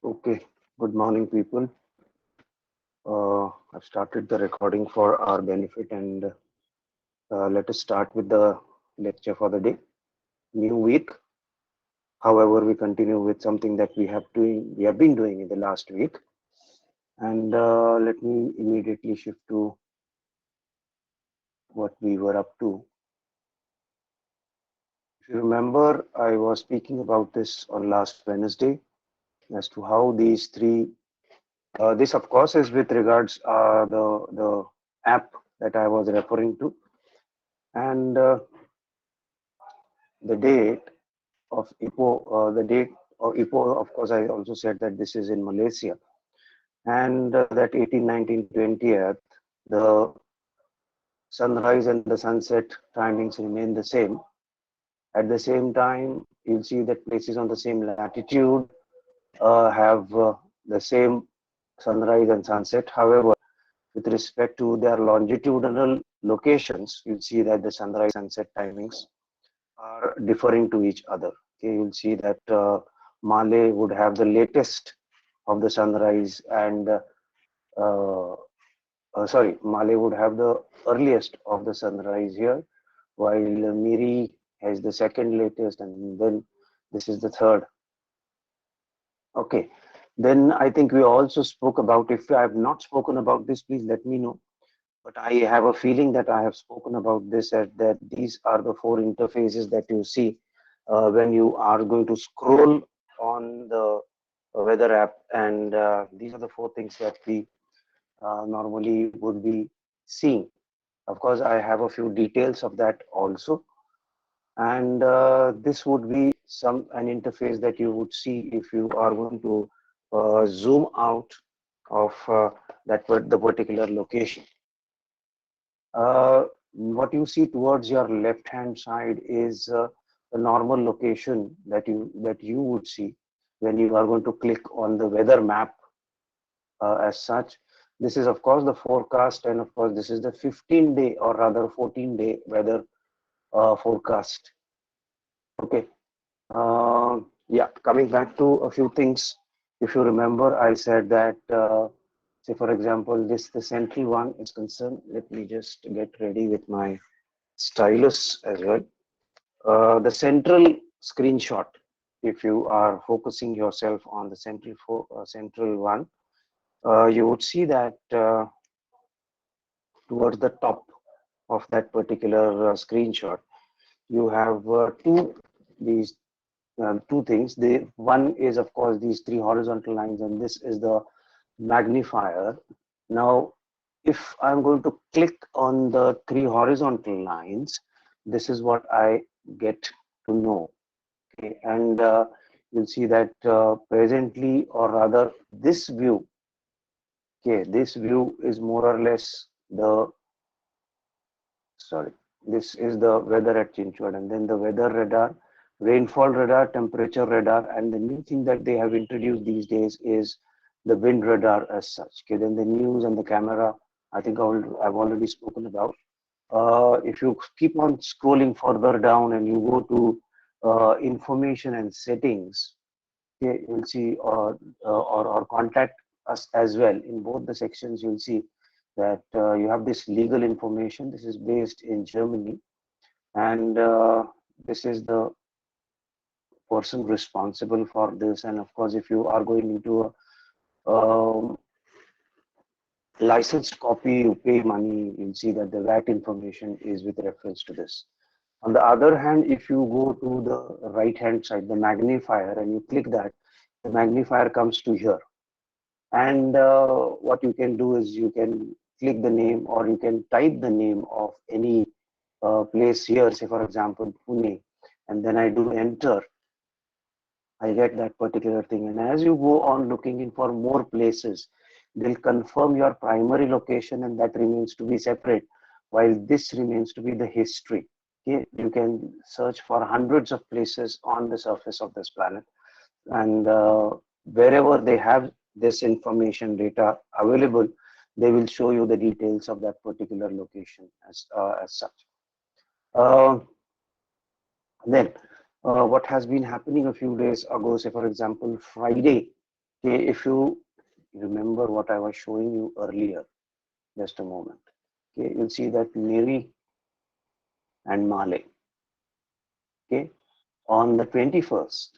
Okay, good morning, people. I've started the recording for our benefit, and let us start with the lecture for the day. New week. However, we continue with something that we have been doing in the last week, and let me immediately shift to what we were up to. If you remember, I was speaking about this on last Wednesday as to how these three. This, of course, is with regards the app that I was referring to, and the date of the date of Ipoh, of course, I also said that this is in Malaysia, and that 18, 19, 20th, the sunrise and the sunset timings remain the same. At the same time, you'll see that places on the same latitude have the same sunrise and sunset. However, with respect to their longitudinal locations, you'll see that the sunrise sunset timings are differing to each other. Okay, you'll see that Malay would have the latest of the sunrise, and Malay would have the earliest of the sunrise here, while Miri has the second latest, and then this is the third. Okay, then I think we also spoke about, if I have not spoken about this, please let me know. But I have a feeling that I have spoken about this, that these are the four interfaces that you see when you are going to scroll on the weather app, and these are the four things that we normally would be seeing. Of course, I have a few details of that also, and this would be an interface that you would see if you are going to zoom out of the particular location. What you see towards your left hand side is the normal location that you would see when you are going to click on the weather map as such. This is of course the forecast, and of course this is the 15-day or rather 14-day weather forecast. Okay. Yeah, coming back to a few things. If you remember, I said that say for example, the central one is concerned. Let me just get ready with my stylus as well. The central screenshot, if you are focusing yourself on the central one, you would see that towards the top of that particular screenshot, you have two things. The one is of course these three horizontal lines, and this is the magnifier. Now, if I'm going to click on the three horizontal lines, this is what I get to know. Okay, and you'll see that presently, or rather this view, okay, this view is more or less this is the weather at Chinchwad, and then the weather radar, rainfall radar, temperature radar, and the new thing that they have introduced these days is the wind radar as such. Okay, then the news and the camera, I think I've already spoken about. If you keep on scrolling further down and you go to information and settings, okay, you'll see or contact us as well. In both the sections, you'll see that you have this legal information. This is based in Germany, and this is the person responsible for this. And of course, if you are going into a licensed copy, you pay money, you'll see that the VAT information is with reference to this. On the other hand, if you go to the right hand side, the magnifier, and you click that, the magnifier comes to here. And what you can do is you can click the name, or you can type the name of any place here, say for example, Pune, and then I do enter. I get that particular thing. And as you go on looking in for more places, they'll confirm your primary location, and that remains to be separate, while this remains to be the history. Okay? You can search for hundreds of places on the surface of this planet, and wherever they have this information data available, they will show you the details of that particular location as such. Then what has been happening a few days ago, say for example Friday, Okay, if you remember what I was showing you earlier, just a moment. Okay, you'll see that Miri and Male. Okay, on the 21st,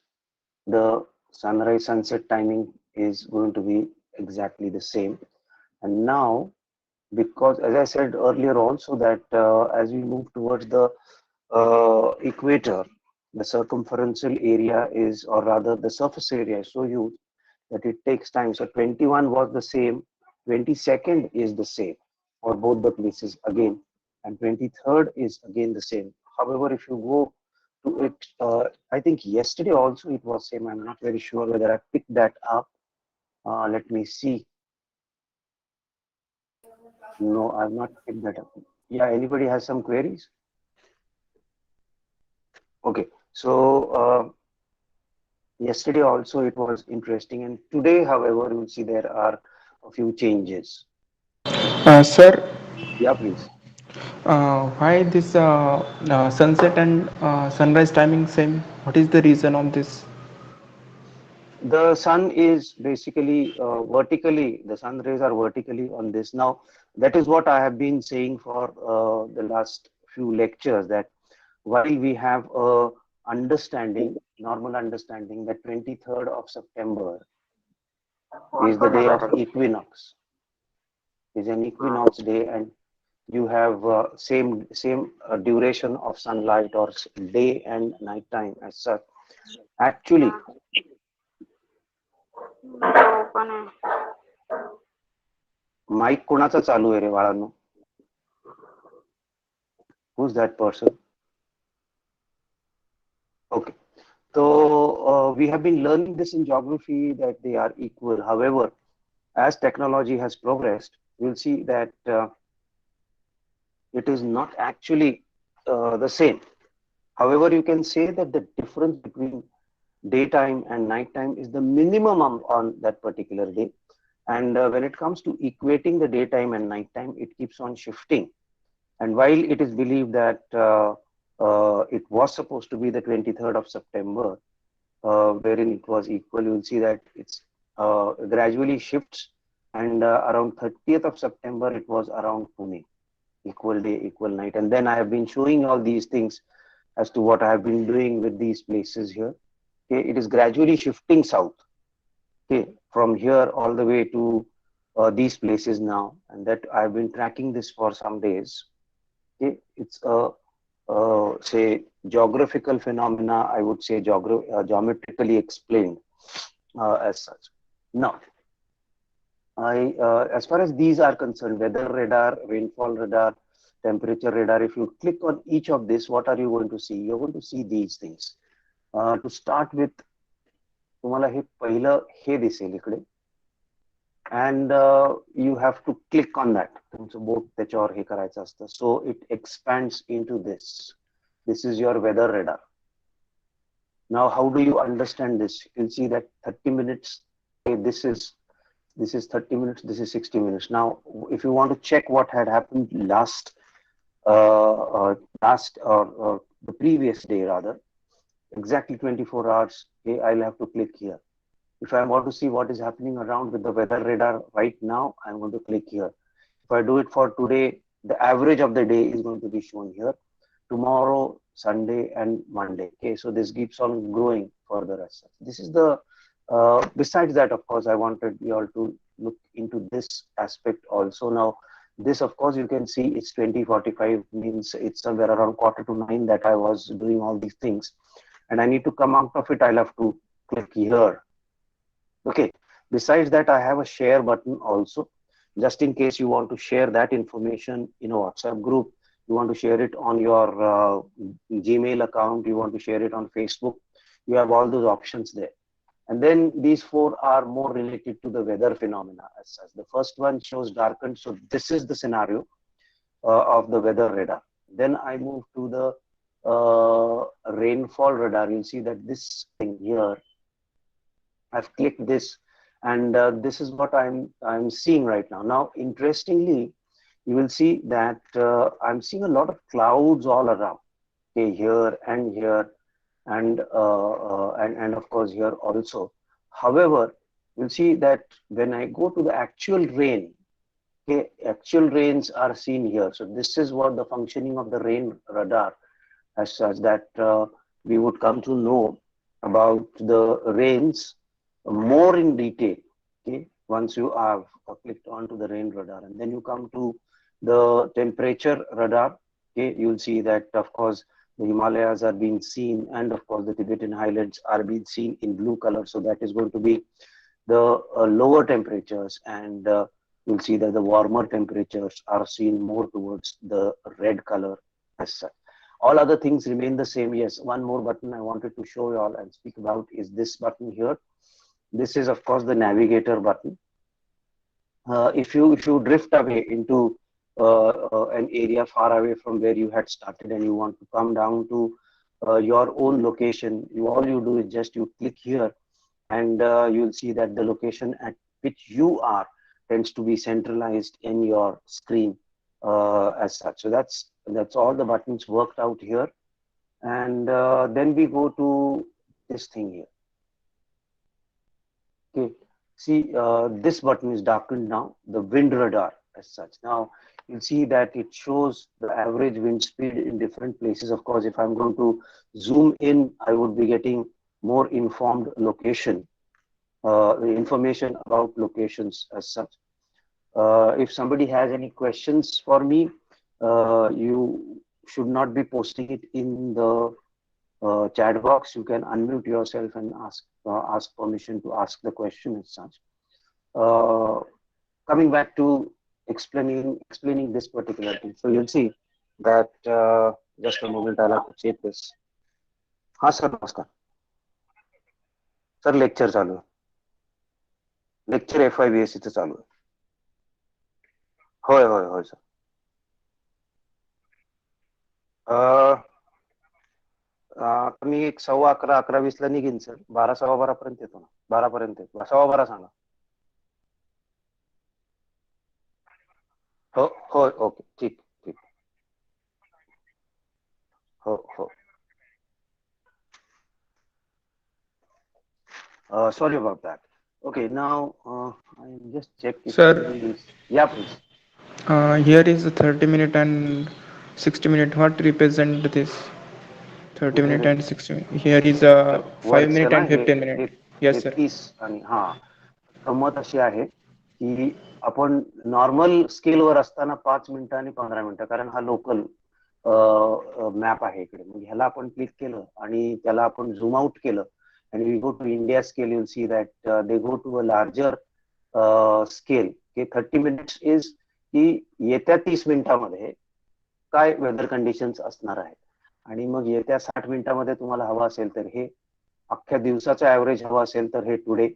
the sunrise sunset timing is going to be exactly the same. And now, because as I said earlier also that as we move towards the equator, the circumferential area is, or rather the surface area is so huge that it takes time. So 21 was the same, 22nd is the same for both the places again, and 23rd is again the same. However, if you go to it, I think yesterday also it was same. I'm not very sure whether I picked that up. Let me see. No, I've not picked that up. Yeah, anybody has some queries? Okay, so yesterday also it was interesting, and today, however, you'll see there are a few changes. Sir, Yeah, please. why this sunset and sunrise timing same? What is the reason of this? The sun is basically vertically, the sun rays are vertically on this. Now, that is what I have been saying for the last few lectures, that while we have a understanding, normal understanding that 23rd of September is the day of equinox, is an equinox day, and you have same duration of sunlight or day and night time as such. Actually, mic कोणाचा चालू आहे रे बाळांनो? Who's that person? Okay. So we have been learning this in geography that they are equal. However, as technology has progressed, we'll see that it is not actually the same. However, you can say that the difference between daytime and nighttime is the minimum on that particular day. And when it comes to equating the daytime and nighttime, it keeps on shifting. And while it is believed that it was supposed to be the 23rd of September, wherein it was equal, you will see that it's gradually shifts. And around 30th of September, it was around Pune, equal day, equal night. And then I have been showing all these things as to what I have been doing with these places here. Okay, it is gradually shifting south. Okay, from here all the way to these places now, and that I've been tracking this for some days. Okay, it's a say geographical phenomena. I would say geometrically explained as such. Now, as far as these are concerned, weather radar, rainfall radar, temperature radar. If you click on each of this, what are you going to see? You're going to see these things. To start with, तुम्हाला हे पहिलं हे दिसेल इकडे, and you have to click on that. तुमचं boat त्याच्यावर हे करायचं असतं. So it expands into this. This is your weather radar. Now, how do you understand this? You'll see that 30 minutes. Okay, this is 30 minutes. This is 60 minutes. Now, if you want to check what had happened last or the previous day rather, exactly 24 hours. Okay, I'll have to click here. If I want to see what is happening around with the weather radar right now, I'm going to click here. If I do it for today, the average of the day is going to be shown here. Tomorrow, Sunday, and Monday. Okay, so this keeps on growing further as such. This is the, besides that, of course, I wanted you all to look into this aspect also. Now, this, of course, you can see it's 20:45, means it's somewhere around 8:45 that I was doing all these things. And I need to come out of it, I'll have to click here. Okay, besides that, I have a share button also, just in case you want to share that information in a WhatsApp group, you want to share it on your Gmail account, you want to share it on Facebook, you have all those options there. And then these four are more related to the weather phenomena as such. The first one shows darkened, so this is the scenario of the weather radar. Then I move to the rainfall radar. You'll see that this thing here, I've clicked this, and this is what I'm seeing right now. Now, interestingly, you will see that I'm seeing a lot of clouds all around. Okay, here and here, and of course here also. However, you'll see that when I go to the actual rain, okay, actual rains are seen here. So this is what the functioning of the rain radar as such, that we would come to know about the rains more in detail, okay, once you have clicked onto the rain radar. And then you come to the temperature radar, okay, you'll see that of course the Himalayas are being seen, and of course the Tibetan highlands are being seen in blue color. So that is going to be the lower temperatures, and you'll see that the warmer temperatures are seen more towards the red color as such. All other things remain the same. Yes, one more button I wanted to show you all and speak about is this button here. This is of course the navigator button. If you drift away into an area far away from where you had started and you want to come down to your own location, all you do is just you click here, and you'll see that the location at which you are tends to be centralized in your screen as such. So that's all the buttons worked out here. And then we go to this thing here. Okay, see, this button is darkened now, the wind radar as such. Now you'll see that it shows the average wind speed in different places. Of course, if I'm going to zoom in, I would be getting more informed location, information about locations as such. If somebody has any questions for me, you should not be posting it in the chat box. You can unmute yourself and ask permission to ask the question as such. Coming back to explaining this particular thing. So you'll see that just a moment, I'll have to check this. हाँ sir नमस्कार sir lecture चालू आहे lecture FIBSC चं चालू आहे होय होय होय सर मी एक 11:15 11:20 ला निघेन सर 12 12:15 पर्यंत येतो ना 12 पर्यंत येतो 12:15 सांगा हो हो ओके ठीक ठीक हो हो sorry about that. Okay, now I just check if Sir, somebody is. Yeah, please. here is 30 minute and 60 minute. What represent this? 30 कुठे minute रे and 60 minute. Here is हे 5 वरचं minute ना and hey 15 hey minute. Hey Yes, sir. 30 आणि हा गंमत अशी आहे की आपण नॉर्मल स्केलवर असताना 5 मिनिटं आणि 15 मिनिटं, कारण हा लोकल मॅप आहे इकडे, मग ह्याला आपण क्लिक केलं आणि त्याला आपण झूम आउट केलं and we go to India scale, you'll see that they go to a larger scale. Okay, 30 minutes is की येत्या 30 मिनिटांमध्ये काय वेदर कंडिशन्स असणार आहेत, आणि मग येत्या 60 मिनिटांमध्ये तुम्हाला हवा असेल तर हे अख्ख्या दिवसाचं ॲव्हरेज हवा असेल तर हे टुडे,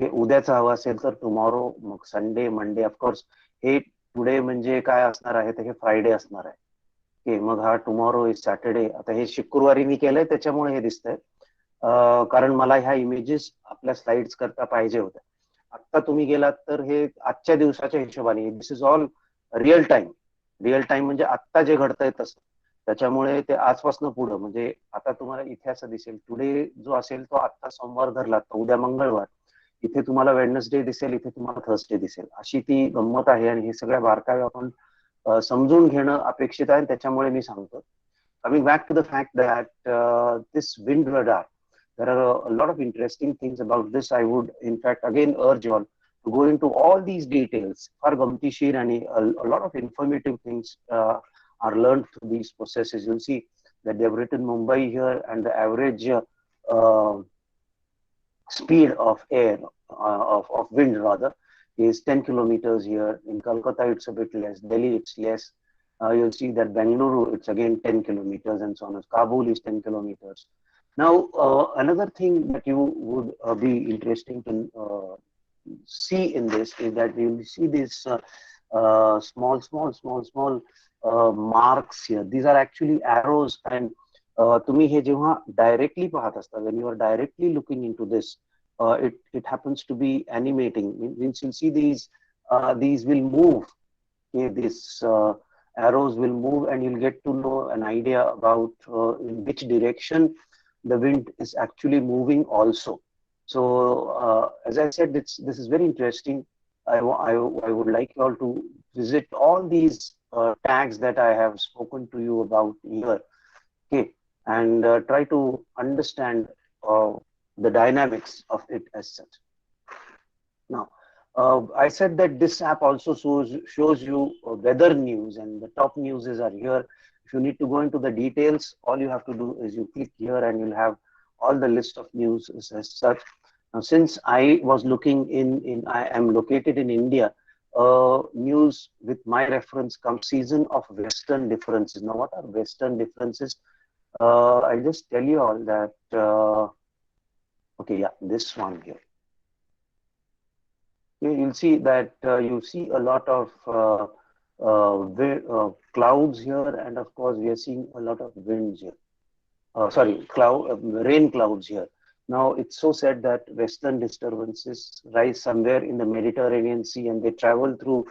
हे उद्याचं हवं असेल तर टुमॉरो, मग संडे मंडे. ऑफकोर्स हे टुडे म्हणजे काय असणार आहे तर हे फ्रायडे असणार आहे. ओके, मग हा टुमॉरो इज सॅटर्डे. आता हे शुक्रवारी मी केलंय त्याच्यामुळे हे दिसतंय, कारण मला ह्या इमेजेस आपल्या स्लाइड्स करता पाहिजे होत्या. आता तुम्ही गेलात तर हे आजच्या दिवसाच्या हिशोबाने, this is all real time. Real time म्हणजे आत्ता जे घडतंय तसं, त्याच्यामुळे ते आजपासून पुढं म्हणजे आता तुम्हाला इथे असं दिसेल टुडे जो असेल तो आत्ता सोमवार धरला तर उद्या मंगळवार, इथे तुम्हाला वेडनेसडे दिसेल, इथे तुम्हाला थर्सडे दिसेल, अशी ती गंमत आहे. आणि हे सगळ्या बारकावे आपण समजून घेणं अपेक्षित आहे, त्याच्यामुळे मी सांगतो. Coming back to the fact that this wind radar, there are a lot of interesting things about this. I would in fact again urge you all to go into all these details. Far gamtishir and a lot of informative things are learned through these processes. You'll see that they've written Mumbai here, and the average speed of air, of wind rather, is 10 kilometers here. In Kolkata, it's a bit less. Delhi, it's less. You'll see that Bengaluru, it's again 10 kilometers, and so on. Kabul is 10 kilometers. Now, another thing that you would be interesting to see in this is that you will see these small marks here. These are actually arrows, and तुम्ही हे जेव्हा directly पाहत असता, when you are directly looking into this, it happens to be animating. Means you'll see these will move. Okay, these arrows will move, and you'll get to know an idea about in which direction the wind is actually moving also. So as I said, this is very interesting. I would like you all to visit all these tags that I have spoken to you about here, okay, and try to understand uh, the dynamics of it as such. Now, I said that this app also shows you weather news, and the top news are here. If you need to go into the details, all you have to do is you click here and you'll have all the list of news as such. Now, since I was looking I am located in India, news with my reference comes season of Western differences. Now, what are Western differences? I'll just tell you all that, okay, yeah, this one here. You'll see that you see a lot of clouds here, and of course, we are seeing a lot of winds here. Sorry, rain clouds here. Now, it's so said that Western disturbances rise somewhere in the Mediterranean Sea, and they travel through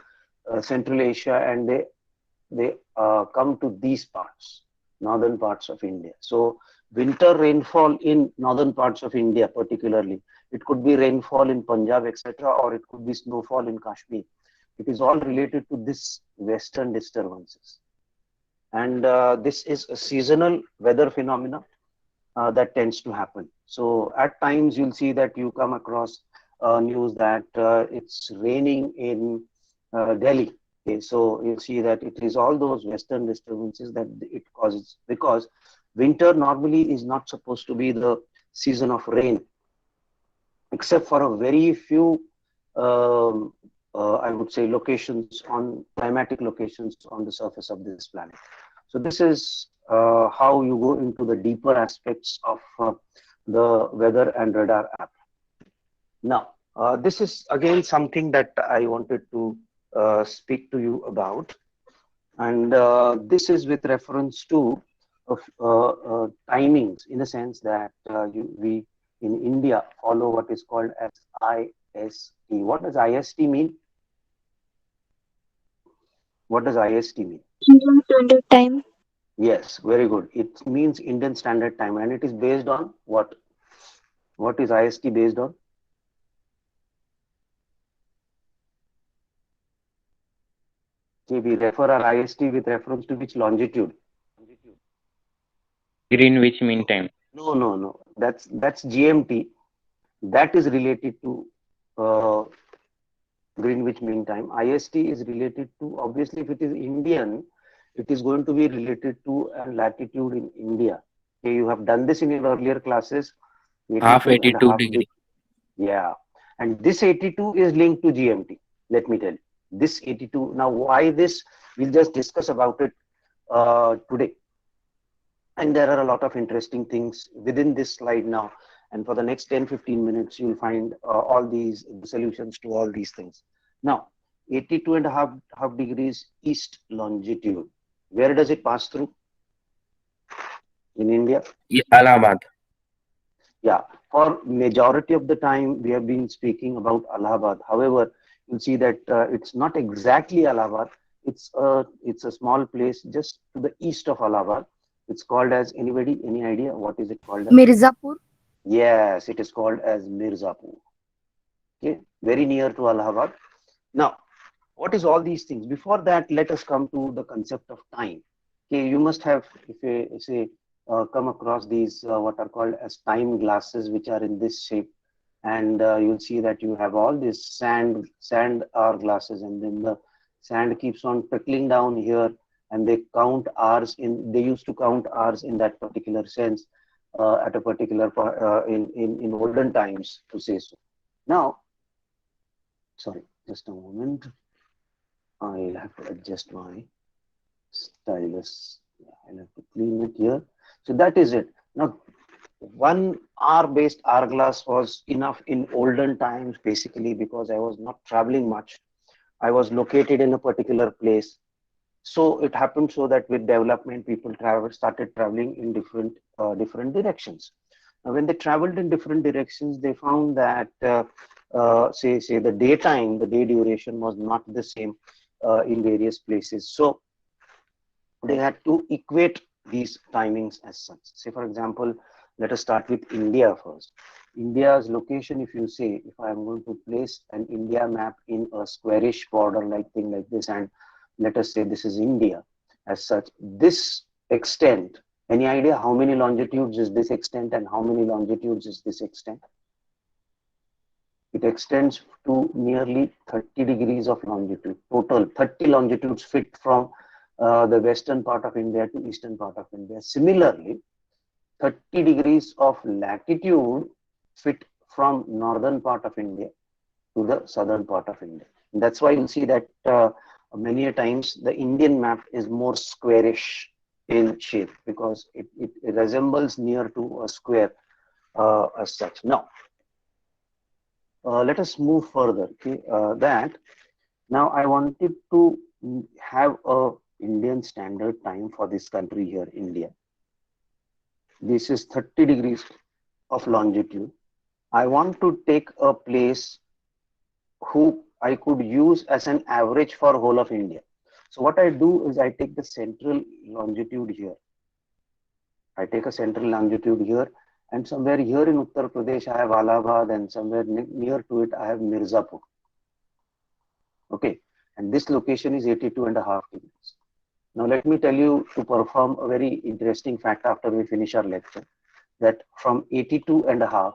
Central Asia, and they come to these parts, northern parts of India. So winter rainfall in northern parts of India, particularly, it could be rainfall in Punjab, etc., or it could be snowfall in Kashmir. It is all related to this Western disturbances. And this is a seasonal weather phenomena that tends to happen. So at times you'll see that you come across news that it's raining in Delhi. Okay, so you see that it is all those Western disturbances that it causes, because winter normally is not supposed to be the season of rain, except for a very few, I would say, locations on climatic locations on the surface of this planet. So this is how you go into the deeper aspects of the weather and radar app. Now, this is again something that I wanted to speak to you about, and this is with reference to timings, in a sense that we in India follow what is called as IST. What does IST mean? What does IST mean? Indian Standard Time. Yes, very good. It means Indian Standard Time, and it is based on what? What is IST based on? Okay, we refer our IST with reference to which longitude? Greenwich Mean Time. No, no, no. That's GMT. That is related to uh, Greenwich Mean Time. IST is related to, obviously, if it is Indian, it is going to be related to a latitude in India. Okay, you have done this in your earlier classes. Half 82 and a 82 half degree. Yeah, and this 82 is linked to GMT. Let me tell you, this 82. Now, why this? We'll just discuss about it today. And there are a lot of interesting things within this slide now. And for the next 10-15 minutes, you'll find all these solutions to all these things. Now, 82 and a half degrees east longitude. Where does it pass through? In India? Allahabad. Yeah, for majority of the time, we have been speaking about Allahabad. However, you'll see that it's not exactly Allahabad. It's a small place just to the east of Allahabad. It's called as, anybody, any idea what is it called as? Mirzapur. Yes, it is called as Mirzapur. Okay, very near to Allahabad. Now, what is all these things? Before that, let us come to the concept of time. Okay, you must have, if you say, come across these what are called as time glasses, which are in this shape, and you'll see that you have all these sand hour glasses, and then the sand keeps on trickling down here, and they count hours in. They used to count hours in that particular sense at a particular in olden times, to say so. Now, sorry, just a moment. I'll have to adjust my stylus. Yeah, I'll have to clean it here. So that is it. Now, 1 hour based hourglass was enough in olden times, basically, because I was not traveling much. I was located in a particular place. So it happened so that with development, people started traveling in different directions. Now, when they traveled in different directions, they found that say the daytime, the day duration was not the same in various places. So they had to equate these timings as such. Say, for example, Let us start with India first. India's location, if you say, if I'm going to place an India map in a squarish border like thing like this, and let us say this is India as such, this extent, any idea how many longitudes is this extent and how many longitudes is this extent? It extends to nearly 30 degrees of longitude. Total 30 longitudes fit from the western part of India to eastern part of India. Similarly, 30 degrees of latitude fit from northern part of India to the southern part of India. And that's why you'll see that many a times the Indian map is more squarish in shape because it resembles near to a square as such. Now, let us move further. Okay, now I wanted to have a Indian standard time for this country here, India. This is 30 degrees of longitude. I want to take a place who I could use as an average for whole of India. So what I do is I take the central longitude here. I take a central longitude here, and somewhere here in Uttar Pradesh I have Allahabad, and somewhere near to it I have Mirzapur. Okay, and this location is 82.5 degrees. Now let me tell you to perform a very interesting fact after we finish our lecture, that from 82.5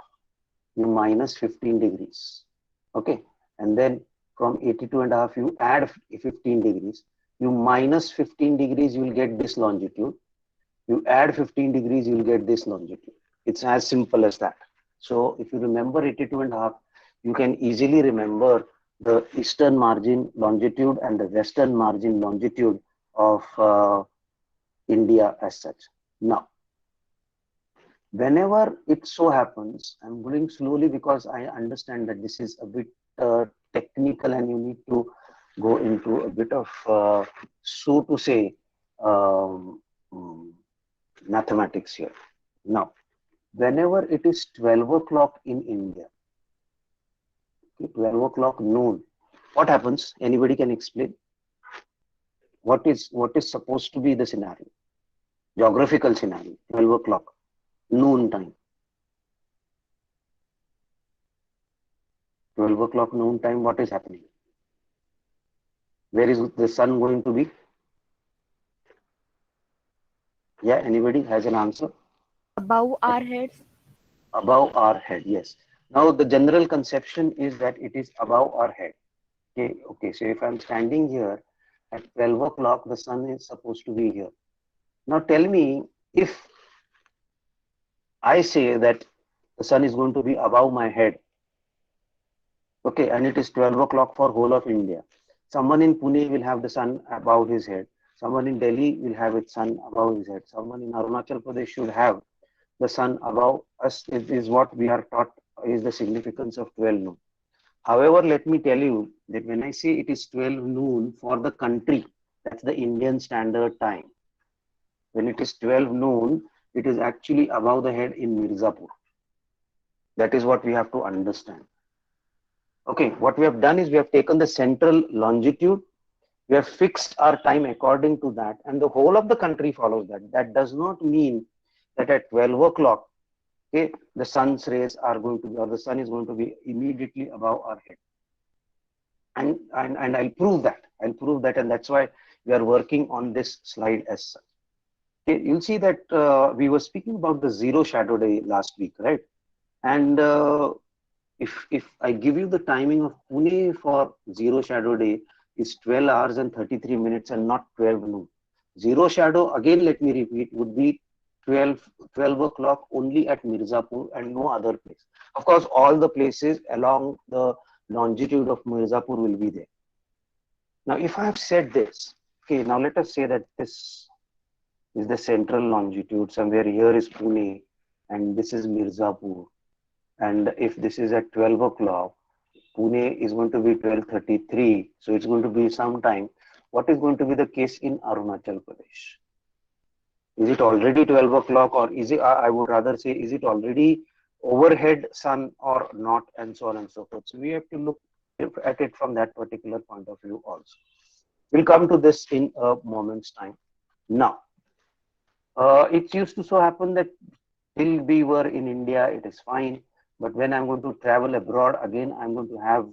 you minus 15 degrees. Okay, and then from 82.5 you add 15 degrees. You minus 15 degrees, you will get this longitude. You add 15 degrees, you will get this longitude. It's as simple as that. So if you remember 82.5, you can easily remember the eastern margin longitude and the western margin longitude of India as such. Now, whenever it so happens, I'm going slowly because I understand that this is a bit technical and you need to go into a bit of, so to say, mathematics here. Now, whenever it is 12 o'clock in India, 12 o'clock noon, what happens? Anybody can explain? What is supposed to be the scenario? Geographical scenario, 12 o'clock, noon time. 12 o'clock noon time, what is happening? Where is the sun going to be? Yeah, anybody has an answer? Above our heads. Above our head, yes. Now the general conception is that it is above our head. Okay, so if I'm standing here at 12 o'clock, the sun is supposed to be here. Now tell me, if I say that the sun is going to be above my head, okay, and it is 12 o'clock for whole of India. Someone in Pune will have the sun above his head. Someone in Delhi will have its sun above his head. Someone in Arunachal Pradesh should have the sun above us. It is what we are taught is the significance of 12 noon. However, let me tell you that when I say it is 12 noon for the country, that's the Indian standard time. When it is 12 noon, it is actually above the head in Mirzapur. That is what we have to understand. Okay, what we have done is we have taken the central longitude, we have fixed our time according to that, and the whole of the country follows that. That does not mean that at 12 o'clock, okay, the sun's rays are going to be, or the sun is going to be immediately above our head. And I'll prove that. And that's why we are working on this slide as such. Okay, you'll see that we were speaking about the zero shadow day last week, right? And if I give you the timing of Pune for zero shadow day is 12 hours and 33 minutes and not 12 noon. Zero shadow, again, let me repeat, would be 12 o'clock only at Mirzapur and no other place. Of course, all the places along the longitude of Mirzapur will be there. Now, if I have said this, okay, now let us say that this is the central longitude. Somewhere here is Pune and this is Mirzapur. And if this is at 12 o'clock, Pune is going to be 12:33. So it's going to be sometime. What is going to be the case in Arunachal Pradesh? Is it already 12 o'clock, or is it, I would rather say, is it already overhead sun or not, and so on and so forth. So we have to look at it from that particular point of view also. We'll come to this in a moment's time. Now, it used to so happen that till we were in India, it is fine. But when I'm going to travel abroad again, I'm going to have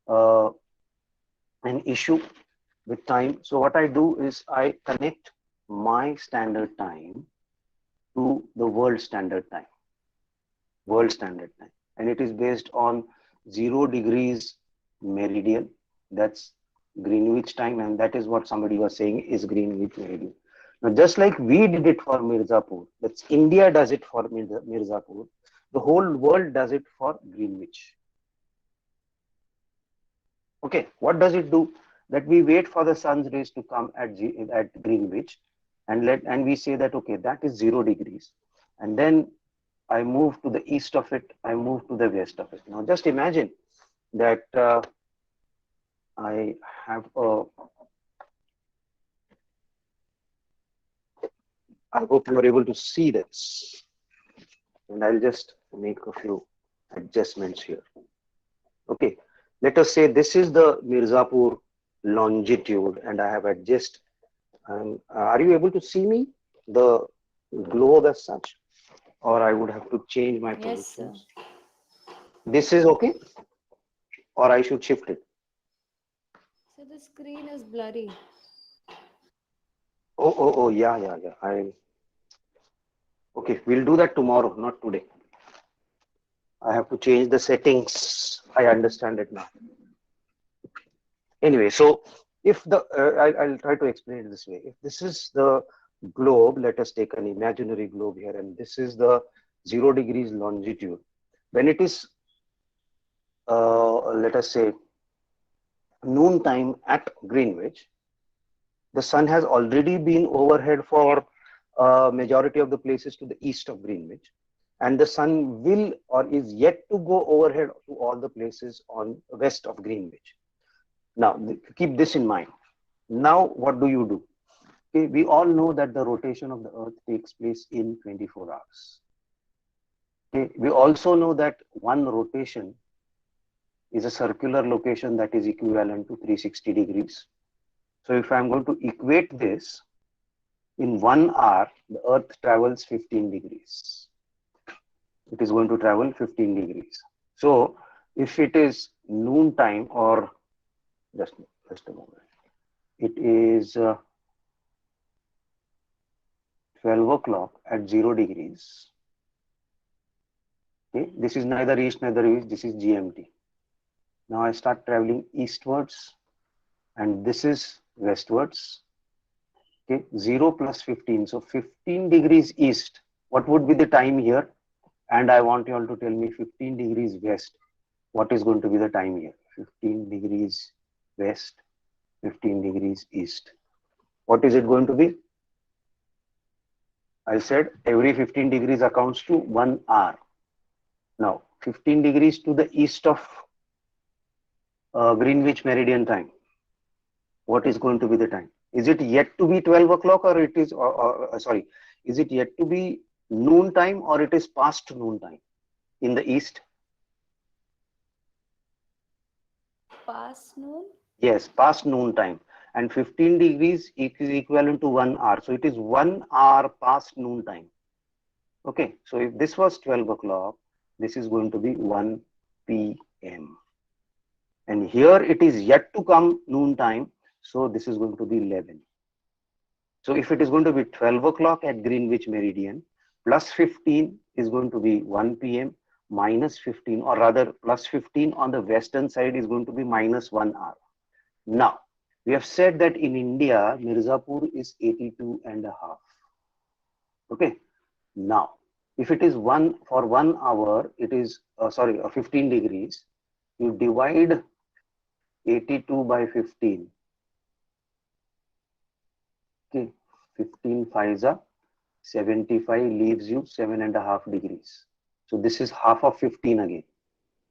uh, an issue with time. So what I do is I connect my standard time to the world standard time. And it is based on 0 degrees meridian. That's Greenwich time. And that is what somebody was saying is Greenwich meridian. Now, just like we did it for Mirzapur, that's India does it for Mirzapur, the whole world does it for Greenwich. Okay, what does it do? That we wait for the sun's rays to come at Greenwich, and we say that okay, that is 0 degrees, and then I move to the east of it, I move to the west of it. Now just imagine that I have a. I hope you are able to see this, and I'll just make a few adjustments here. Okay, let us say this is the Mirzapur longitude, and I have adjusted. Are you able to see me, the globe as such, or I would have to change my Yes, sir. positions? This is okay, or I should shift it? So the screen is blurry. Oh, yeah. Okay, we'll do that tomorrow, not today. I have to change the settings. I understand it now. Anyway, so if the I'll try to explain it this way. If this is the globe, let us take an imaginary globe here, and this is the 0 degrees longitude. When it is, let us say, noon time at Greenwich, the sun has already been overhead for majority of the places to the east of Greenwich, and the sun will or is yet to go overhead to all the places on west of Greenwich. Now, keep this in mind. Now, what do you do? Okay, we all know that the rotation of the Earth takes place in 24 hours. Okay, we also know that one rotation is a circular location that is equivalent to 360 degrees. So if I'm going to equate this, in 1 hour, the Earth travels 15 degrees. It is going to travel 15 degrees. So if it is noon time, or just a moment, it is 12 o'clock at 0 degrees. Okay, this is neither east, neither west, this is GMT. Now I start traveling eastwards, and this is westwards. Okay, 0 plus 15, so 15 degrees east. What would be the time here? And I want you all to tell me 15 degrees west. What is going to be the time here? 15 degrees west, 15 degrees east. What is it going to be? I said every 15 degrees accounts to 1 hour. Now, 15 degrees to the east of Greenwich Meridian time. What is going to be the time? Is it yet to be 12 o'clock, or it is, sorry, is it yet to be noon time, or it is past noon time in the east? Past noon? Yes, past noon time. And 15 degrees is equivalent to 1 hour. So it is 1 hour past noon time. Okay, so if this was 12 o'clock, this is going to be 1 p.m. And here it is yet to come noon time. So this is going to be 11. So if it is going to be 12 o'clock at Greenwich Meridian, plus 15 is going to be 1 p.m. minus 15, or rather plus 15 on the western side is going to be minus 1 hour. Now, we have said that in India, Mirzapur is 82 and a half. Okay. Now, if it is for 1 hour, it is, 15 degrees, you divide 82 by 15. Okay. 15 5s are 75, leaves you 7.5 degrees. So this is half of 15 again.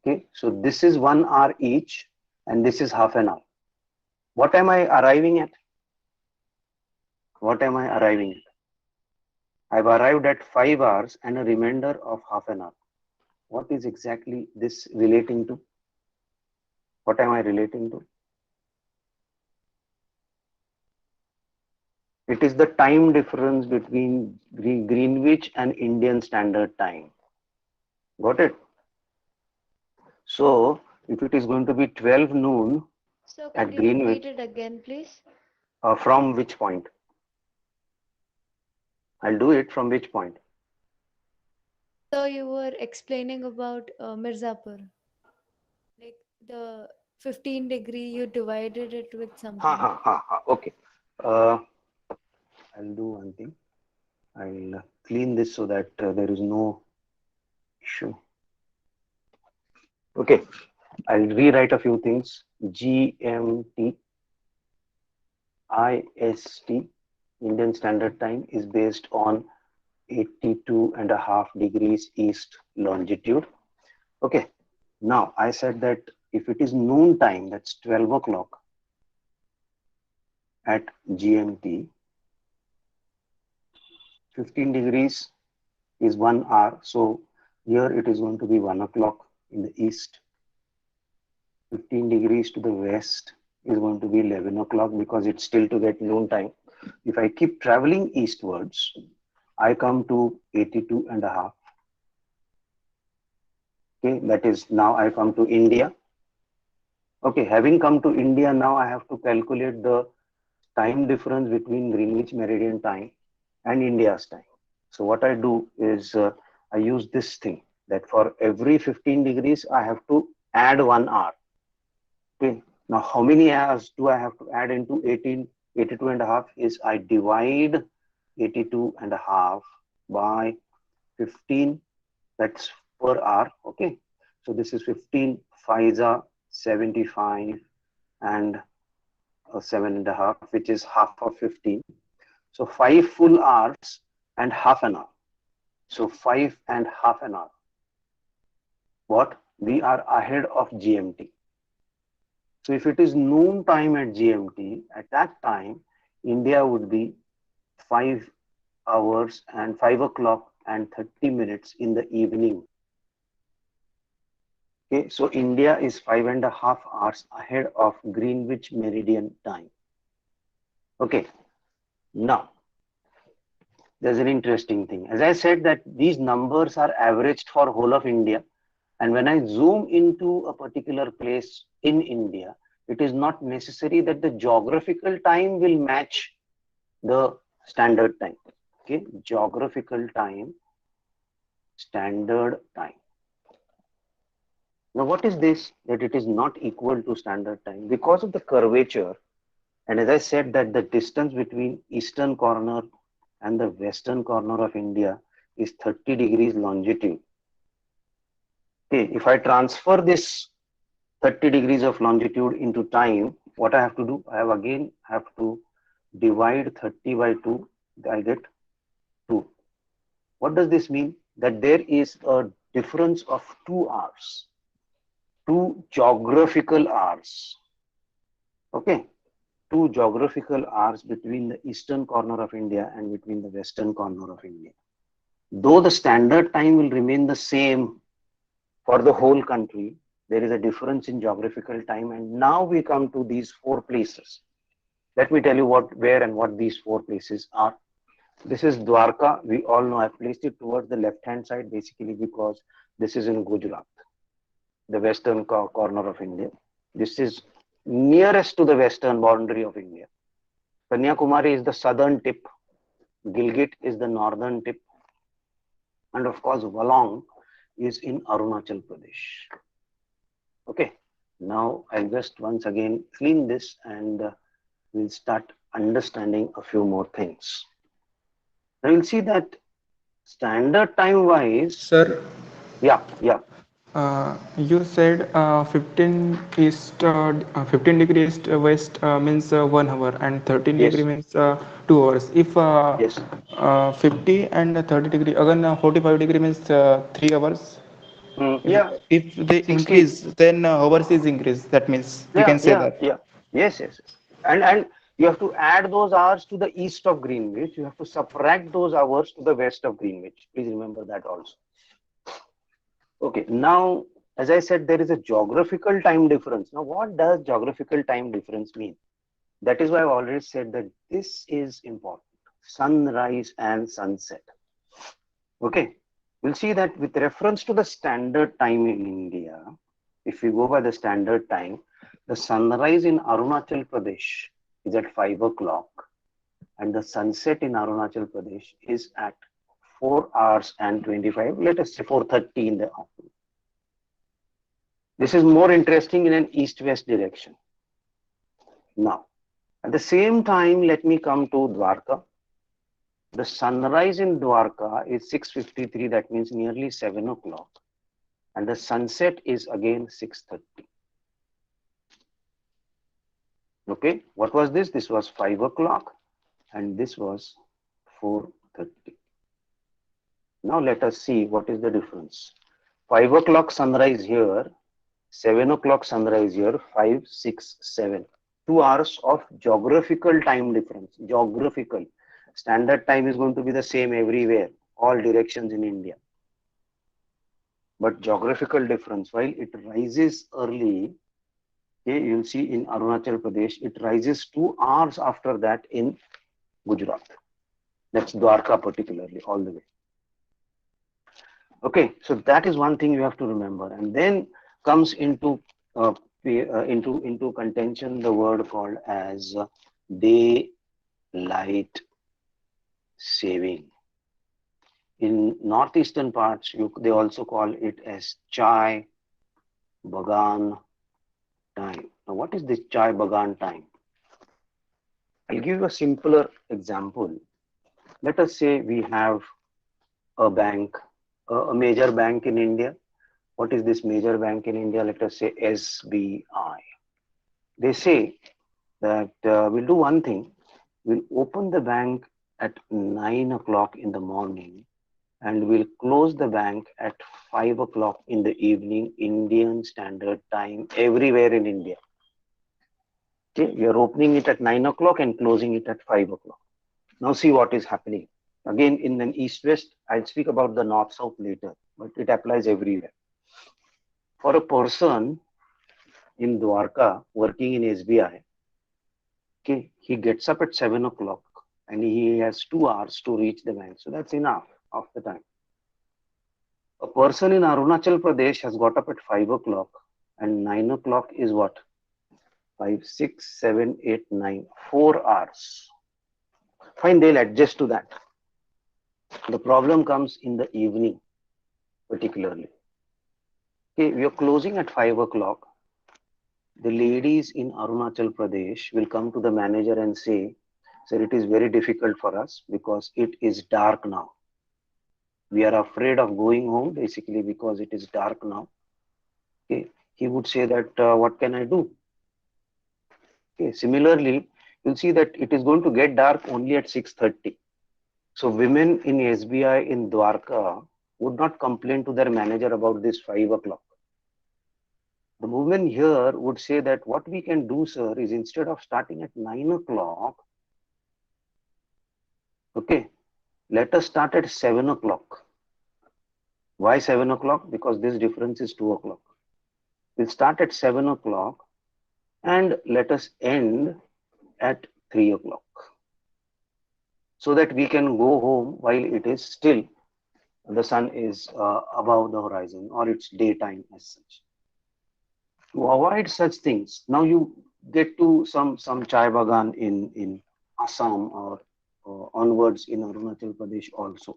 Okay. So this is 1 hour each, and this is half an hour. What am I arriving at? What am I arriving at? I've arrived at 5 hours and a remainder of half an hour. What is exactly this relating to? What am I relating to? It is the time difference between Greenwich and Indian Standard Time. Got it? So if it is going to be 12 noon So at could you repeat Greenwich, it again, please? from which point? I'll do it from which point? So you were explaining about Mirzapur, like the 15 degree, you divided it with Ha something. ha ha ha. Okay. Uh, I'll do one thing. I'll clean this so that there is no issue. Okay. I'll rewrite a few things. GMT, IST, Indian Standard Time, is based on 82.5 degrees east longitude. Okay. Now I said that if it is noon time, that's 12 o'clock at GMT, 15 degrees is 1 hour. So here it is going to be 1 o'clock in the east. 15 degrees to the west is going to be 11 o'clock because it's still to get noon time. If I keep traveling eastwards, I come to 82.5. Okay, that is now I come to India. Okay, having come to India, now I have to calculate the time difference between Greenwich Meridian Time and India's time. So what I do is I use this thing that for every 15 degrees, I have to add 1 hour. Okay. Now, how many hours do I have to add into 82.5 is I divide 82.5 by 15, that's per hour. Okay. So this is 15, 5 are 75 and 7.5, which is half of 15. So 5 full hours and half an hour. So 5.5 an hour. What? We are ahead of GMT. So if it is noon time at GMT, at that time, India would be 5 hours and 5 o'clock and 30 minutes in the evening. Okay, so India is 5.5 hours ahead of Greenwich Meridian Time. Okay, now there's an interesting thing. As I said that these numbers are averaged for whole of India. And when I zoom into a particular place in India, it is not necessary that the geographical time will match the standard time. Okay, geographical time, standard time. Now, what is this? That it is not equal to standard time because of the curvature. And as I said that the distance between eastern corner and the western corner of India is 30 degrees longitude. Okay, if I transfer this 30 degrees of longitude into time, what I have to do? I have to divide 30 by 2. I get 2. What does this mean? That there is a difference of 2 hours, 2 geographical hours. Okay, 2 geographical hours between the eastern corner of India and between the western corner of India. Though the standard time will remain the same for the whole country, there is a difference in geographical time. And now we come to these 4 places. Let me tell you where and what these 4 places are. This is Dwarka. We all know I placed it towards the left-hand side basically because this is in Gujarat, the western corner of India. This is nearest to the western boundary of India. Kanyakumari is the southern tip. Gilgit is the northern tip. And of course, Walong is in Arunachal Pradesh. Okay, now I'll just once again clean this and we'll start understanding a few more things. Now you'll see that standard time wise. Sir, Yeah. you said 15 degree east west means 1 hour and 13 degree Yes. means 2 hours. If Yes. 50 and 30 degree, again 45 degree means 3 hours. Yeah. If they 60. increase, then hours is increase. That means we can say that. Yeah. Yes. And you have to add those hours to the east of Greenwich. You have to subtract those hours to the west of Greenwich. Please remember that also. Okay. Now, as I said, there is a geographical time difference. Now, what does geographical time difference mean? That is why I've already said that this is important. Sunrise and sunset. Okay. We'll see that with reference to the standard time in India, if we go by the standard time, the sunrise in Arunachal Pradesh is at 5 o'clock and the sunset in Arunachal Pradesh is at 4 hours and 25, let us say 4:30 in the afternoon. This is more interesting in an east-west direction. Now, at the same time, let me come to Dwarka. The sunrise in Dwarka is 6:53, that means nearly 7 o'clock. And the sunset is again 6:30. Okay, what was this? This was 5 o'clock and this was 4:30. Now let us see what is the difference. 5 o'clock sunrise here, 7 o'clock sunrise here, 5, 6, 7. 2 hours of geographical time difference. Geographical. Standard time is going to be the same everywhere, all directions in India. But geographical difference, while it rises early, okay, you'll see in Arunachal Pradesh, it rises 2 hours after that in Gujarat. That's Dwarka particularly, all the way. Okay, so that is one thing you have to remember. And then comes into contention the word called as daylight saving. In northeastern parts, they also call it as chai bagan time. Now, what is this chai bagan time? I'll give you a simpler example. Let us say we have a bank, a major bank in India. What is this major bank in India? Let us say SBI. They say that we'll do one thing. We'll open the bank at 9 o'clock in the morning and we'll close the bank at 5 o'clock in the evening, Indian Standard Time, everywhere in India. Okay, we are opening it at 9 o'clock and closing it at 5 o'clock. Now see what is happening. Again, in an east-west, I'll speak about the north-south later, but it applies everywhere. For a person in Dwarka working in SBI, okay, he gets up at 7 o'clock and he has 2 hours to reach the bank. So that's enough of the time. A person in Arunachal Pradesh has got up at 5 o'clock and 9 o'clock is what? 5, 6, 7, 8, 9, 4 hours. Fine, they'll adjust to that. The problem comes in the evening, particularly. Okay, we are closing at 5 o'clock. The ladies in Arunachal Pradesh will come to the manager and say, sir, it is very difficult for us because it is dark now. We are afraid of going home basically because it is dark now. Okay, he would say that, what can I do? Okay, similarly, you'll see that it is going to get dark only at 6:30. So women in SBI in Dwarka would not complain to their manager about this 5 o'clock. The woman here would say that what we can do, sir, is instead of starting at 9 o'clock, okay, let us start at 7 o'clock. Why 7 o'clock? Because this difference is 2 o'clock. We'll start at 7 o'clock and let us end at 3 o'clock. So that we can go home while it is still, the sun is above the horizon or it's daytime as such. To avoid such things, now you get to some chai bagan in Assam or onwards in Arunachal Pradesh also.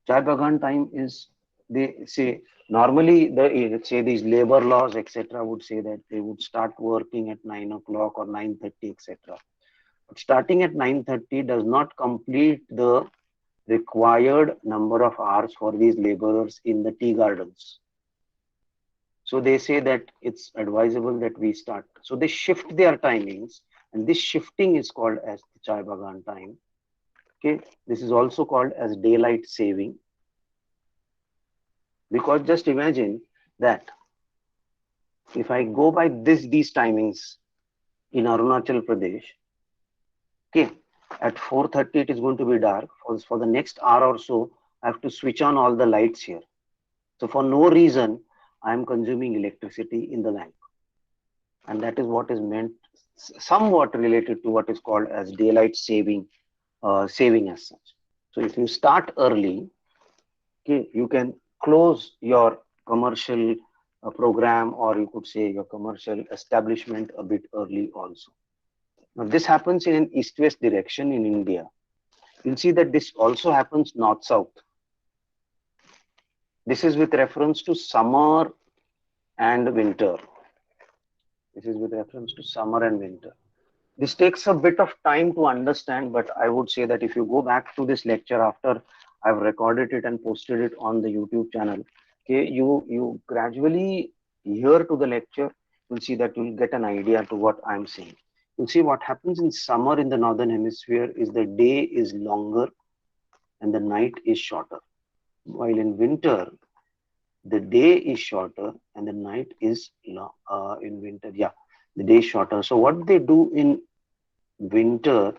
Chai bagan time is, they say, normally say these labor laws, etc., would say that they would start working at 9 o'clock or 9:30, etc. But starting at 9:30 does not complete the required number of hours for these laborers in the tea gardens. So they say that it's advisable that we start. So they shift their timings, and this shifting is called as the chai bagan time. Okay, this is also called as daylight saving. Because just imagine that if I go by these timings in Arunachal Pradesh, okay, at 4:30 it is going to be dark. For the next hour or so, I have to switch on all the lights here. So for no reason, I am consuming electricity in the bank. And that is what is meant somewhat related to what is called as daylight saving as such. So if you start early, okay, you can close your commercial program, or you could say your commercial establishment a bit early also. Now this happens in an east-west direction in India. You'll see that this also happens north-south. This is with reference to summer and winter. This is with reference to summer and winter. This takes a bit of time to understand, but I would say that if you go back to this lecture after I've recorded it and posted it on the YouTube channel, okay, you gradually hear to the lecture, you'll see that you'll get an idea to what I'm saying. You'll see what happens in summer in the northern hemisphere is the day is longer and the night is shorter. While in winter, the day is shorter and the night is long. In winter, yeah, the day is shorter. So what they do in winter,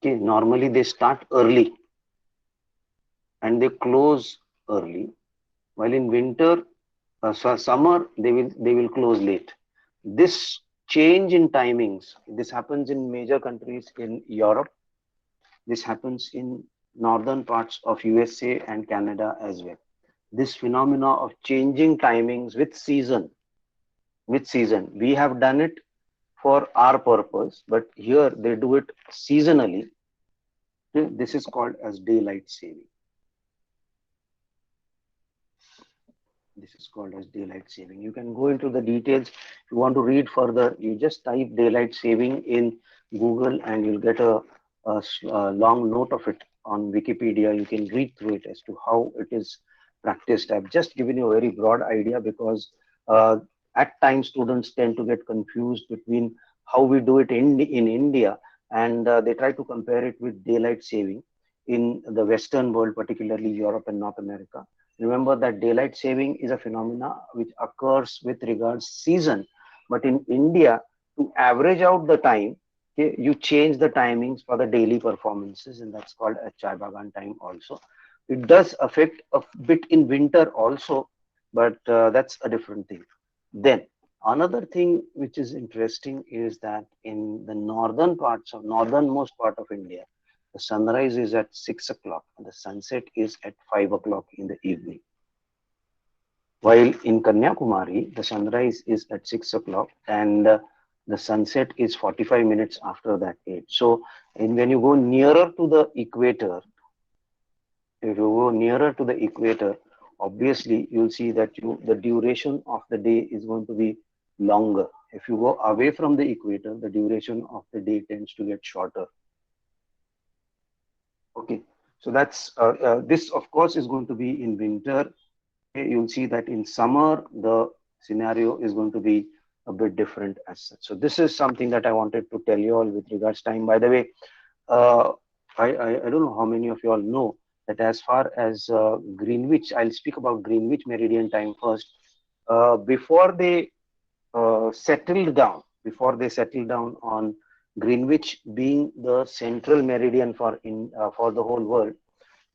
okay, normally they start early and they close early, while in winter, summer, they will close late. This change in timings, this happens in major countries in Europe. This happens in northern parts of USA and Canada as well. This phenomena of changing timings with season, we have done it for our purpose, but here they do it seasonally. This is called as daylight saving. This is called as daylight saving. You can go into the details. If you want to read further, you just type daylight saving in Google and you'll get a long note of it on Wikipedia. You can read through it as to how it is practiced. I've just given you a very broad idea because at times students tend to get confused between how we do it in India, and they try to compare it with daylight saving in the Western world, particularly Europe and North America. Remember that daylight saving is a phenomena which occurs with regards season, but in India, to average out the time, okay, you change the timings for the daily performances, and that's called a Chai Bagan time also. It does affect a bit in winter also, but that's a different thing. Then another thing which is interesting is that in the northernmost part of India, the sunrise is at 6 o'clock and the sunset is at 5 o'clock in the evening. While in Kanyakumari, the sunrise is at 6 o'clock and the sunset is 45 minutes after that age. So when you go nearer to the equator, obviously you'll see that the duration of the day is going to be longer. If you go away from the equator, the duration of the day tends to get shorter. Okay, so that's this of course is going to be in winter. Okay, you'll see that in summer the scenario is going to be a bit different as such. So this is something that I wanted to tell you all with regards time. By the way, I don't know how many of you all know that as far as Greenwich, I'll speak about Greenwich Meridian time first. Before they settled down on Greenwich being the central meridian for the whole world,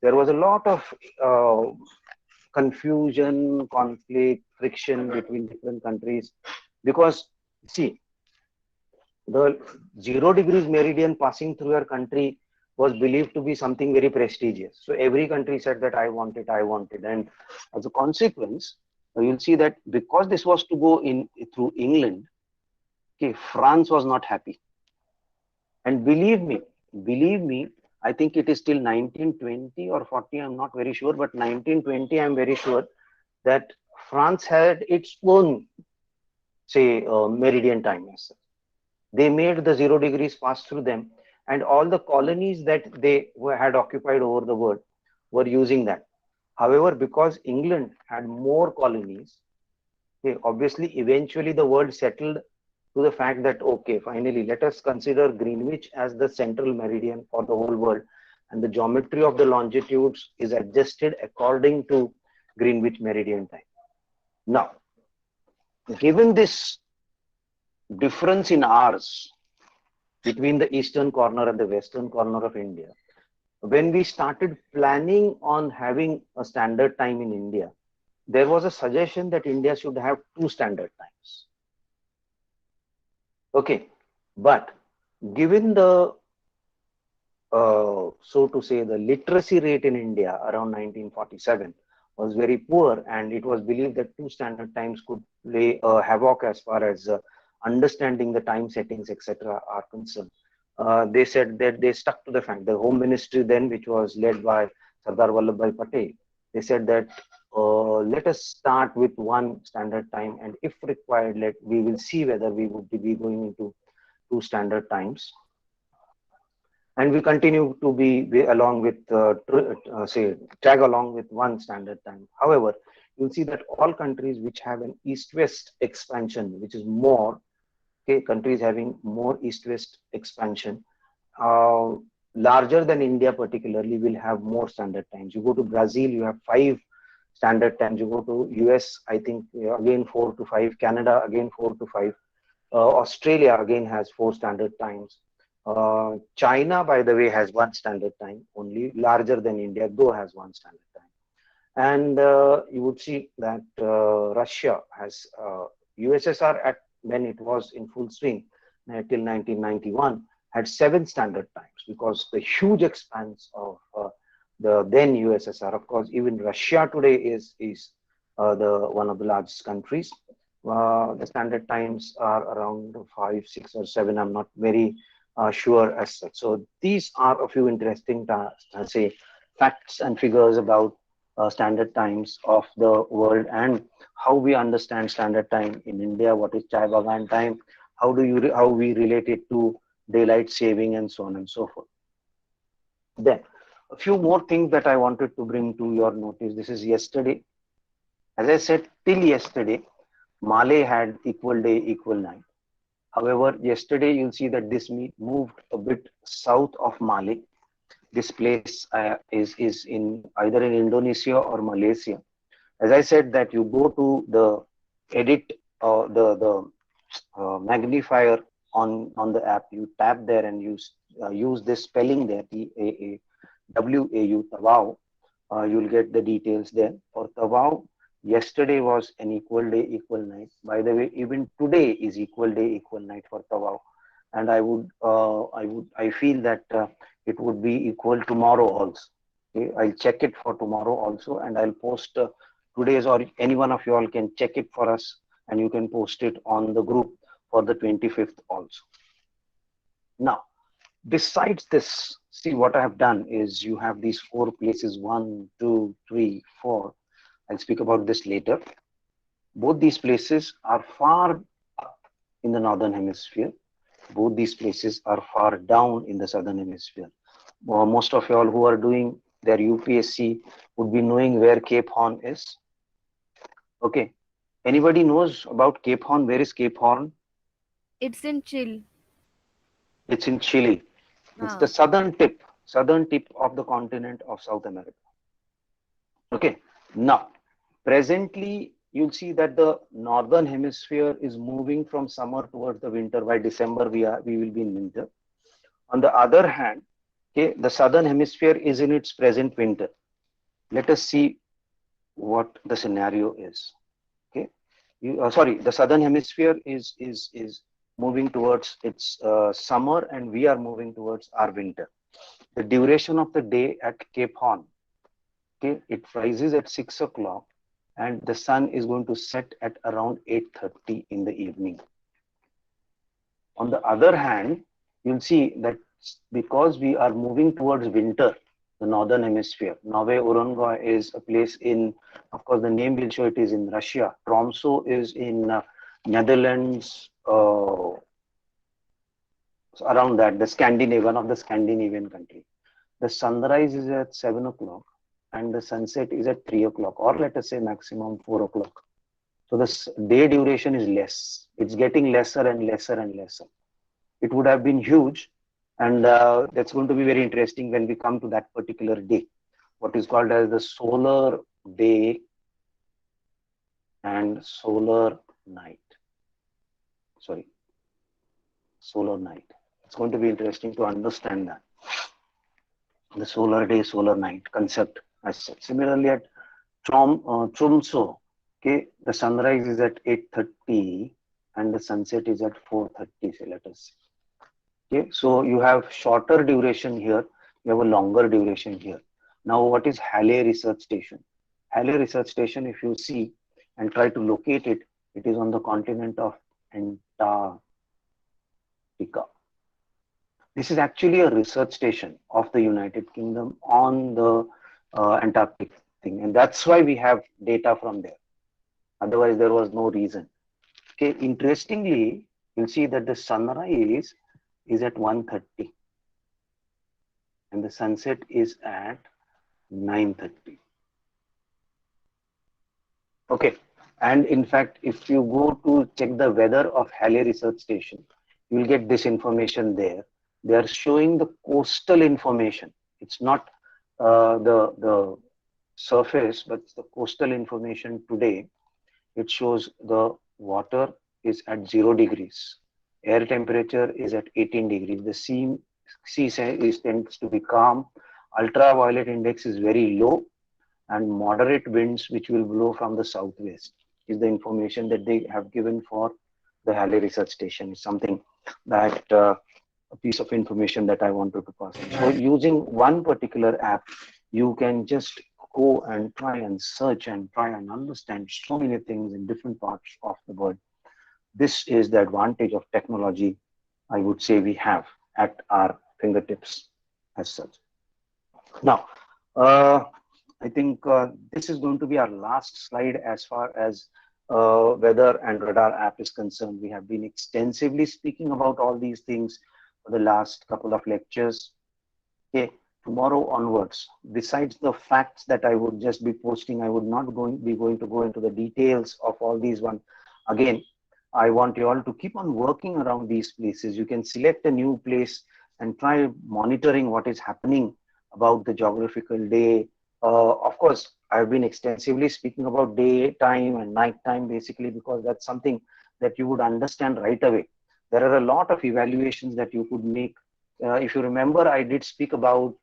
there was a lot of confusion, conflict, friction between different countries, because see, the 0 degrees meridian passing through your country was believed to be something very prestigious. So every country said that I want it. And as a consequence, you'll see that because this was to go in through England, okay, France was not happy. And believe me, I think it is till 1920 or 40, I'm not very sure, but 1920, I'm very sure that France had its own, say, meridian time. They made the 0 degrees pass through them, and all the colonies that they had occupied over the world were using that. However, because England had more colonies, okay, obviously, eventually the world settled to the fact that, okay, finally, let us consider Greenwich as the central meridian for the whole world, and the geometry of the longitudes is adjusted according to Greenwich Meridian time. Now, given this difference in hours between the eastern corner and the western corner of India, when we started planning on having a standard time in India, there was a suggestion that India should have 2 standard times. Okay, But given the so to say, the literacy rate in India around 1947 was very poor, and it was believed that two standard times could play a havoc as far as understanding the time settings, etc., are concerned. They said that they stuck to the fact. The Home Ministry then, which was led by Sardar Vallabhbhai Patel, they said that let us start with one standard time, and if required, we will see whether we would be going into two standard times, and we continue to be along with say tag along with one standard time. However, you'll see that all countries which have an east-west expansion, which is more, okay, countries having more east-west expansion, uh, larger than India particularly, will have more standard times. You go to Brazil, you have 5 standard times. You go to US, I think again 4 to 5. Canada again 4 to 5. Australia again has 4 standard times. China, by the way, has one standard time only, larger than India, though has one standard time. And you would see that Russia has USSR at when it was in full swing till 1991 had 7 standard times, because the huge expanse of the then USSR. Of course, even Russia today is the one of the largest countries. The standard times are around 5, 6, or 7. I'm not very sure as such. So these are a few interesting, say, facts and figures about standard times of the world and how we understand standard time in India. What is Chai Bagan time? How we relate it to daylight saving and so on and so forth. Then a few more things that I wanted to bring to your notice. This is yesterday. As I said, till yesterday, Malay had equal day, equal night. However, yesterday you'll see that this moved a bit south of Malay. This place is in either in Indonesia or Malaysia. As I said, that you go to the edit the magnifier on the app, you tap there and use this spelling there, T-A-A-W-A-U, Tawau. You'll get the details there. For Tawau, yesterday was an equal day, equal night. By the way, even today is equal day, equal night for Tawau. And I feel that it would be equal tomorrow also. Okay? I'll check it for tomorrow also, and I'll post today's, or any one of you all can check it for us, and you can post it on the group for the 25th also. Now, besides this, see what I have done is you have these 4 places, 1, 2, 3, 4. I'll speak about this later. Both these places are far up in the northern hemisphere. Both these places are far down in the southern hemisphere. Most of you all who are doing their UPSC would be knowing where Cape Horn is. Okay. Anybody knows about Cape Horn? Where is Cape Horn? It's in Chile. It's in Chile. It's Ah. the southern tip of the continent of South America. Okay. Now, presently, you'll see that the northern hemisphere is moving from summer towards the winter. By December, we will be in winter. On the other hand, okay, the southern hemisphere is in its present winter. Let us see what the scenario is. Okay, the southern hemisphere is moving towards its summer, and we are moving towards our winter. The duration of the day at Cape Horn, okay, it rises at 6 o'clock, and the sun is going to set at around 8:30 in the evening. On the other hand, you'll see that because we are moving towards winter, the northern hemisphere, Nove Urengoy is a place in, of course, the name will show it is in Russia. Tromsø is in Netherlands, around that, one of the Scandinavian country. The sunrise is at 7 o'clock and the sunset is at 3 o'clock, or let us say maximum 4 o'clock. So the day duration is less. It's getting lesser and lesser and lesser. It would have been huge, and that's going to be very interesting when we come to that particular day, what is called as the solar day and solar night. Sorry, solar night. It's going to be interesting to understand that. The solar day, solar night concept as such. Similarly, at Tromsø, okay, the sunrise is at 8:30 and the sunset is at 4:30. So let us see. Okay, so you have shorter duration here, you have a longer duration here. Now, what is Halley Research Station? Halley Research Station, if you see and try to locate it, it is on the continent of Antarctica. This is actually a research station of the United Kingdom on the Antarctic thing, and that's why we have data from there. Otherwise, there was no reason. Okay, interestingly, you'll see that the sunrise is at 1:30 and the sunset is at 9:30. Okay, and in fact, if you go to check the weather of Halley Research Station, you will get this information there. They are showing the coastal information. It's not the surface, but the coastal information today. It shows the water is at 0 degrees. Air temperature is at 18 degrees. The sea tends to be calm. Ultraviolet index is very low, and moderate winds which will blow from the southwest is the information that they have given for the Halley Research Station. Is something that a piece of information that I wanted to pass on. So using one particular app, you can just go and try and search and try and understand so many things in different parts of the world. This is the advantage of technology, I would say, we have at our fingertips as such. Now, I think this is going to be our last slide as far as weather and radar app is concerned. We have been extensively speaking about all these things for the last couple of lectures. Okay, tomorrow onwards, besides the facts that I would just be posting, I would not be going to go into the details of all these one. Again, I want you all to keep on working around these places. You can select a new place and try monitoring what is happening about the geographical day. Of course, I've been extensively speaking about daytime and nighttime basically because that's something that you would understand right away. There are a lot of evaluations that you could make. If you remember, I did speak about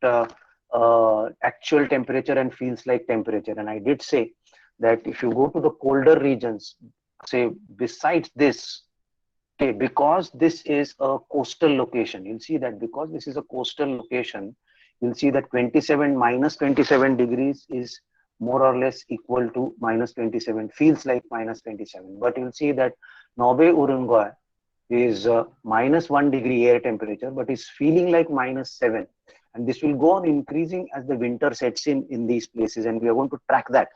actual temperature and feels like temperature. And I did say that if you go to the colder regions, say besides this, okay, because this is a coastal location, you'll see that because this is a coastal location, you'll see that 27 minus 27 degrees is more or less equal to minus 27, feels like minus 27. But you'll see that Nobe Urungoy is minus 1 degree air temperature, but is feeling like minus 7. And this will go on increasing as the winter sets in these places. And we are going to track that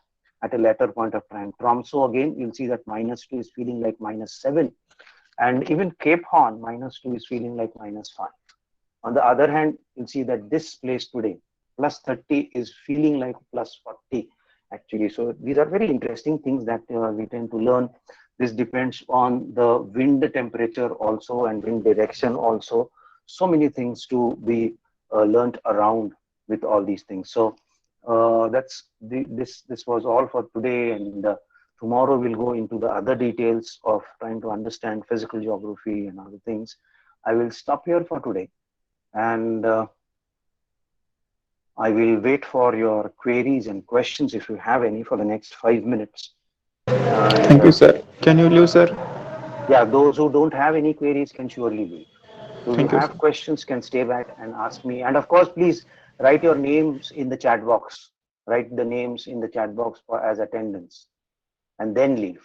at a later point of time. Tromso, again, you'll see that minus 2 is feeling like minus 7. And even Cape Horn, minus 2 is feeling like minus 5. On the other hand, you'll see that this place today, plus 30 is feeling like plus 40 actually. So these are very interesting things that we tend to learn. This depends on the wind temperature also and wind direction also. So many things to be learned around with all these things. So this was all for today, and tomorrow we'll go into the other details of trying to understand physical geography and other things. I will stop here for today, and I will wait for your queries and questions if you have any for the next 5 minutes. Thank you, sir. Can you leave, sir? Yeah, those who don't have any queries can surely leave. Those who Thank you, have sir. questions can stay back and ask me. And of course, please write your names in the chat box. Write the names in the chat box for as attendance, and then leave.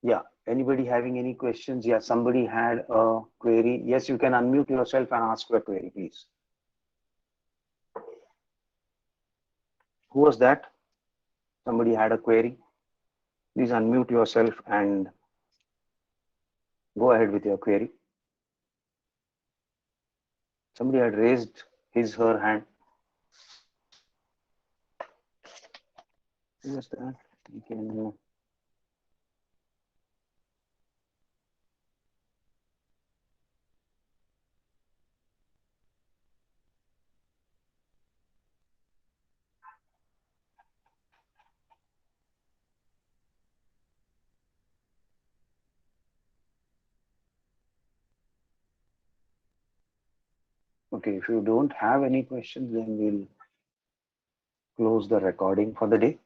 Yeah, anybody having any questions? Yeah, somebody had a query. Yes, you can unmute yourself and ask your query, please. Who was that? Somebody had a query. Please unmute yourself and go ahead with your query. Somebody had raised her hand. Who was that? You can. Okay, if you don't have any questions, then we'll close the recording for the day.